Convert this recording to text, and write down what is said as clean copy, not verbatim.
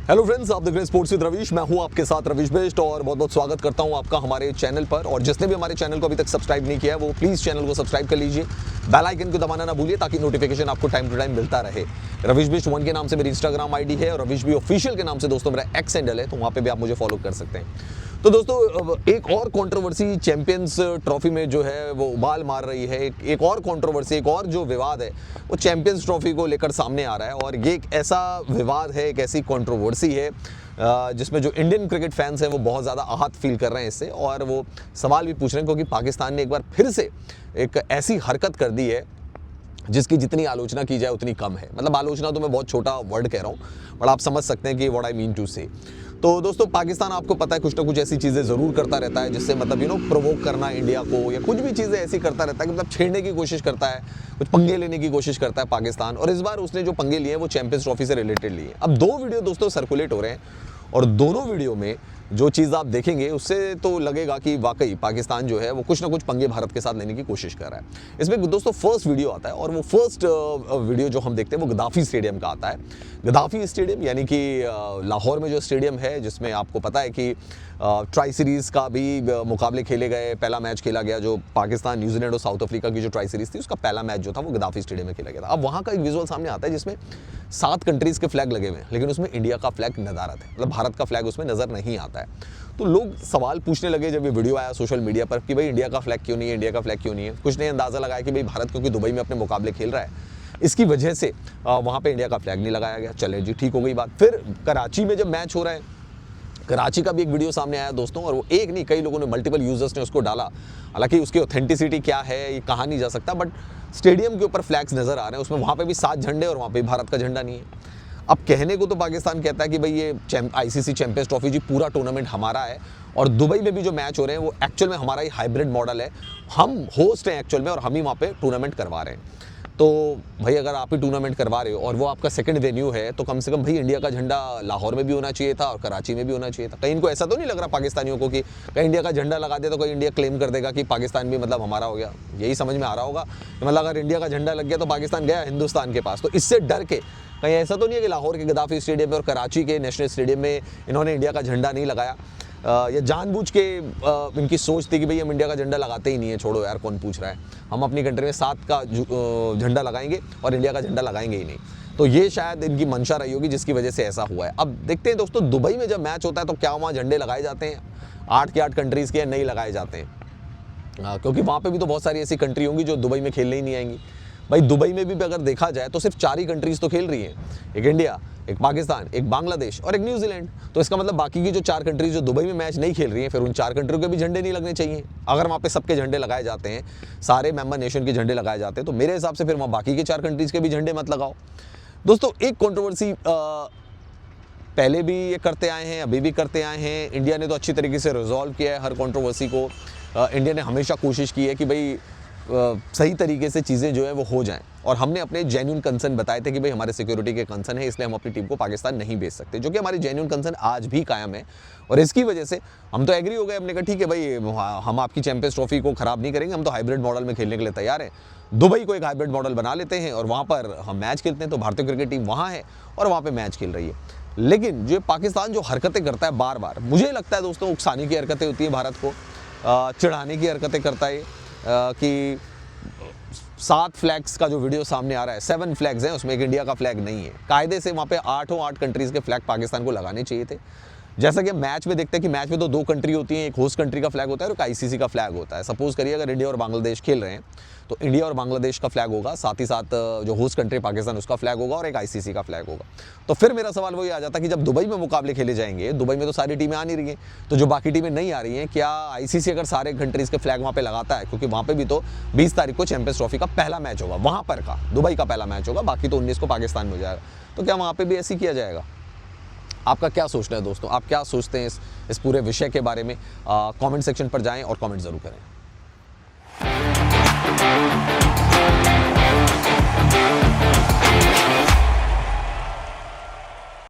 Hello friends, आप देख रहे हैं स्पोर्ट्स विद रवीश। मैं हूं आपके साथ रवीश बेस्ट और बहुत बहुत स्वागत करता हूं आपका हमारे चैनल पर। और जिसने भी हमारे चैनल को अभी तक सब्सक्राइब नहीं किया है वो प्लीज़ चैनल को सब्सक्राइब कर लीजिए, बेल आइकन को दबाना ना भूलिए ताकि नोटिफिकेशन आपको टाइम टू टाइम मिलता रहे। रवीश बेस्ट 1 के नाम से मेरी इंस्टाग्राम आईडी है और रवीश बी ऑफिशियल के नाम से दोस्तों मेरा एक्स हैंडल है, तो वहाँ पर भी आप मुझे फॉलो कर सकते हैं। तो दोस्तों एक और कंट्रोवर्सी चैंपियंस ट्रॉफी में जो है वो उबाल मार रही है। एक और कंट्रोवर्सी, एक और जो विवाद है वो चैंपियंस ट्रॉफी को लेकर सामने आ रहा है। और ये एक ऐसा विवाद है, एक ऐसी कंट्रोवर्सी है जिसमें जो इंडियन क्रिकेट फैंस हैं वो बहुत ज़्यादा आहत फील कर रहे हैं इससे, और वो सवाल भी पूछ रहे हैं क्योंकि पाकिस्तान ने एक बार फिर से एक ऐसी हरकत कर दी है जिसकी जितनी आलोचना की जाए उतनी कम है। मतलब आलोचना तो मैं बहुत छोटा वर्ड कह रहा हूँ, बट आप समझ सकते हैं कि व्हाट आई मीन टू से। तो दोस्तों पाकिस्तान आपको पता है कुछ ना कुछ ऐसी चीज़ें ज़रूर करता रहता है जिससे मतलब प्रोवोक करना इंडिया को, या कुछ भी चीज़ें ऐसी करता रहता है कि मतलब छेड़ने की कोशिश करता है, कुछ पंगे लेने की कोशिश करता है पाकिस्तान। और इस बार उसने जो पंगे लिए हैं वो चैंपियंस ट्रॉफी से रिलेटेड लिए। अब 2 वीडियो दोस्तों सर्कुलेट हो रहे हैं और दोनों वीडियो में जो चीज़ आप देखेंगे उससे तो लगेगा कि वाकई पाकिस्तान जो है वो कुछ ना कुछ पंगे भारत के साथ लेने की कोशिश कर रहा है। इसमें दोस्तों फर्स्ट वीडियो आता है और वो फर्स्ट वीडियो जो हम देखते हैं वो गद्दाफी स्टेडियम का आता है। गद्दाफी स्टेडियम यानी कि लाहौर में जो स्टेडियम है जिसमें आपको पता है कि ट्राई सीरीज़ का भी मुकाबले खेले गए। पहला मैच खेला गया जो पाकिस्तान, न्यूजीलैंड और साउथ अफ्रीका की जो ट्राई सीरीज़ थी उसका पहला मैच जो था वो गद्दाफी स्टेडियम में खेला गया था। अब वहाँ का एक विजुअल सामने आता है जिसमें 7 कंट्रीज़ के फ्लैग लगे हुए हैं, लेकिन उसमें इंडिया का फ्लैग नदारत है, मतलब भारत का फ्लैग उसमें नज़र नहीं आता है। तो लोग सवाल पूछने लगे जब ये वीडियो आया सोशल मीडिया पर कि भाई इंडिया का फ्लैग क्यों नहीं है, इंडिया का फ्लैग क्यों नहीं है। कुछ ने अंदाज़ा लगाया कि भाई भारत क्योंकि दुबई में अपने मुकाबले खेल रहा है, इसकी वजह से वहाँ पे इंडिया का फ्लैग नहीं लगाया गया। चले जी, ठीक हो गई बात। फिर कराची में जब मैच हो रहा है, कराची का भी एक वीडियो सामने आया दोस्तों, और वो एक नहीं कई लोगों ने, मल्टीपल यूजर्स ने उसको डाला। हालांकि उसकी ऑथेंटिसिटी क्या है ये कहा नहीं जा सकता, बट स्टेडियम के ऊपर फ्लैग्स नज़र आ रहे हैं। उसमें वहाँ पे भी 7 झंडे और वहाँ पे भारत का झंडा नहीं है। अब कहने को तो पाकिस्तान कहता है कि भाई ये आईसीसी चैंपियंस ट्रॉफी जी पूरा टूर्नामेंट हमारा है, और दुबई में भी जो मैच हो रहे हैं वो एक्चुअल में हमारा ही हाइब्रिड मॉडल है, हम होस्ट हैं एक्चुअल में और हम ही वहाँ पे टूर्नामेंट करवा रहे हैं। तो भाई अगर आप ही टूर्नामेंट करवा रहे हो और वो आपका सेकंड वेन्यू है तो कम से कम भाई इंडिया का झंडा लाहौर में भी होना चाहिए था और कराची में भी होना चाहिए था। कहीं इनको ऐसा तो नहीं लग रहा पाकिस्तानियों को कि कहीं इंडिया का झंडा लगा दे तो कहीं इंडिया क्लेम कर देगा कि पाकिस्तान भी मतलब हमारा हो गया। यही समझ में आ रहा होगा कि मतलब अगर इंडिया का झंडा लग गया तो पाकिस्तान गया हिंदुस्तान के पास। तो इससे डर के कहीं ऐसा तो नहीं है कि लाहौर के गद्दाफी स्टेडियम में और कराची के नेशनल स्टेडियम में इन्होंने इंडिया का झंडा नहीं लगाया, या जानबूझ के इनकी सोच थी कि भाई हम इंडिया का झंडा लगाते ही नहीं है, छोड़ो यार कौन पूछ रहा है, हम अपनी कंट्री में 7 का झंडा लगाएंगे और इंडिया का झंडा लगाएंगे ही नहीं। तो ये शायद इनकी मंशा रही होगी जिसकी वजह से ऐसा हुआ है। अब देखते हैं दोस्तों दुबई में जब मैच होता है तो क्या वहाँ झंडे लगाए जाते हैं 8 के 8 कंट्रीज़ के, नहीं लगाए जाते हैं, क्योंकि वहाँ पर भी तो बहुत सारी ऐसी कंट्री होंगी जो दुबई में खेलने ही नहीं आएंगी। भाई दुबई में भी अगर देखा जाए तो सिर्फ 4 ही कंट्रीज़ तो खेल रही हैं, एक इंडिया, एक पाकिस्तान, एक बांग्लादेश और एक न्यूजीलैंड। तो इसका मतलब बाकी की जो 4 कंट्रीज जो दुबई में मैच नहीं खेल रही हैं, फिर उन 4 कंट्रियों के भी झंडे नहीं लगने चाहिए। अगर वहाँ पे सबके झंडे लगाए जाते हैं, सारे मेंबर नेशन के झंडे लगाए जाते हैं, तो मेरे हिसाब से फिर वहाँ बाकी के 4 कंट्रीज के भी झंडे मत लगाओ। दोस्तों एक कंट्रोवर्सी पहले भी ये करते आए हैं, अभी भी करते आए हैं। इंडिया ने तो अच्छी तरीके से रिजॉल्व किया है हर कंट्रोवर्सी को। इंडिया ने हमेशा कोशिश की है कि भाई सही तरीके से चीज़ें जो है वो हो जाएं, और हमने अपने जेन्युइन कंसर्न बताए थे कि भाई हमारे सिक्योरिटी के कंसर्न है, इसलिए हम अपनी टीम को पाकिस्तान नहीं भेज सकते, जो कि हमारे जेन्युइन कंसर्न आज भी कायम है। और इसकी वजह से हम तो एग्री हो गए, हमने कहा ठीक है भाई हम आपकी चैंपियंस ट्रॉफी को ख़राब नहीं करेंगे, हम तो हाइब्रिड मॉडल में खेलने के लिए तैयार हैं। दुबई को एक हाइब्रिड मॉडल बना लेते हैं और वहाँ पर हम मैच खेलते हैं, तो भारतीय क्रिकेट टीम वहाँ है और वहाँ पर मैच खेल रही है। लेकिन जो पाकिस्तान जो हरकतें करता है बार बार, मुझे लगता है दोस्तों उकसाने की हरकतें होती हैं, भारत को चिढ़ाने की हरकतें करता है कि 7 फ्लैग्स का जो वीडियो सामने आ रहा है, 7 फ्लैग्स हैं, उसमें एक इंडिया का फ्लैग नहीं है। कायदे से वहाँ पे 8 कंट्रीज़ के फ्लैग पाकिस्तान को लगाने चाहिए थे। जैसा कि मैच में देखते हैं कि मैच में तो 2 कंट्री होती हैं, एक होस्ट कंट्री का फ्लैग होता है और एक आईसीसी का फ्लैग होता है। सपोज करिए अगर इंडिया और बांग्लादेश खेल रहे हैं तो इंडिया और बांग्लादेश का फ्लैग होगा, साथ ही साथ जो होस्ट कंट्री पाकिस्तान उसका फ्लैग होगा और एक आईसीसी का फ्लैग होगा। तो फिर मेरा सवाल वही आ जाता कि जब दुबई में मुकाबले खेले जाएंगे, दुबई में तो सारी टीमें आ नहीं रही हैं, तो जो बाकी टीमें नहीं आ रही हैं, क्या आईसीसी अगर सारे कंट्रीज़ के फ्लैग वहाँ पे लगाता है, क्योंकि वहाँ पे भी तो 20 तारीख को चैंपियंस ट्रॉफी का पहला मैच होगा, वहाँ पर का दुबई का पहला मैच होगा, बाकी तो 19 को पाकिस्तान में हो जाएगा, तो क्या वहाँ पर भी ऐसे किया जाएगा? आपका क्या सोचना है दोस्तों? आप क्या सोचते हैं इस पूरे विषय के बारे में? कमेंट सेक्शन पर जाएं और कमेंट ज़रूर करें।